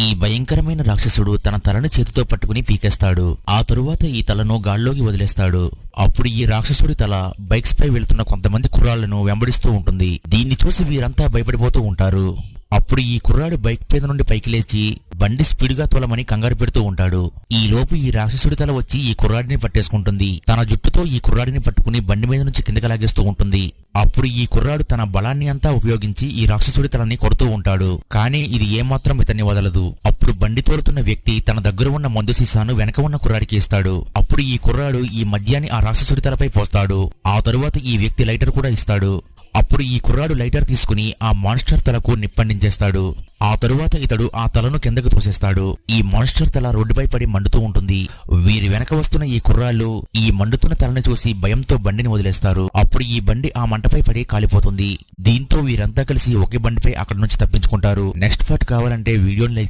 ఈ భయంకరమైన రాక్షసుడు తన తలను చేతితో పట్టుకుని పీకేస్తాడు. ఆ తరువాత ఈ తలను గాల్లోకి వదిలేస్తాడు. అప్పుడు ఈ రాక్షసుడి తల బైక్స్ పై వెళ్తున్న కొంతమంది కుర్రాళ్లను వెంబడిస్తూ ఉంటుంది. దీన్ని చూసి వీరంతా భయపడిపోతూ ఉంటారు. అప్పుడు ఈ కుర్రాడు బైక్ మీద నుండి పైకి లేచి బండి స్పీడ్గా తోలమని కంగారు పెడుతూ ఉంటాడు. ఈ లోపు ఈ రాక్షసుడి తల వచ్చి ఈ కుర్రాడిని పట్టేసుకుంటుంది. తన జుట్టుతో ఈ కుర్రాడిని పట్టుకుని బండి మీద నుంచి కిందకి లాగేస్తూ ఉంటుంది. అప్పుడు ఈ కుర్రాడు తన బలాన్ని అంతా ఉపయోగించి ఈ రాక్షసుడి తలని కొడుతూ ఉంటాడు. కానీ ఇది ఏమాత్రం ఇతన్ని వదలదు. అప్పుడు బండి తోలుతున్న వ్యక్తి తన దగ్గర ఉన్న మందు సీసాను వెనక ఉన్న కుర్రాడికి ఇస్తాడు. అప్పుడు ఈ కుర్రాడు ఈ మద్యాన్ని ఆ రాక్షసుడి తలపై పోస్తాడు. ఆ తరువాత ఈ వ్యక్తి లైటర్ కూడా ఇస్తాడు. అప్పుడు ఈ కుర్రాడు లైటర్ తీసుకుని ఆ మాన్స్టర్ తలకు నిప్పండించేస్తాడు. ఆ తరువాత ఇతడు ఆ తలను కిందకు తోసేస్తాడు. ఈ మాన్స్టర్ తల రోడ్డుపై పడి మండుతూ ఉంటుంది. వీరి వెనక వస్తున్న ఈ కుర్రాళ్ళు ఈ మండుతున్న తలని చూసి భయంతో బండిని వదిలేస్తారు. అప్పుడు ఈ బండి ఆ మంటపై పడి కాలిపోతుంది. దీంతో వీరంతా కలిసి ఒకే బండిపై అక్కడి నుంచి తప్పించుకుంటారు. నెక్స్ట్ పార్ట్ కావాలంటే వీడియోని లైక్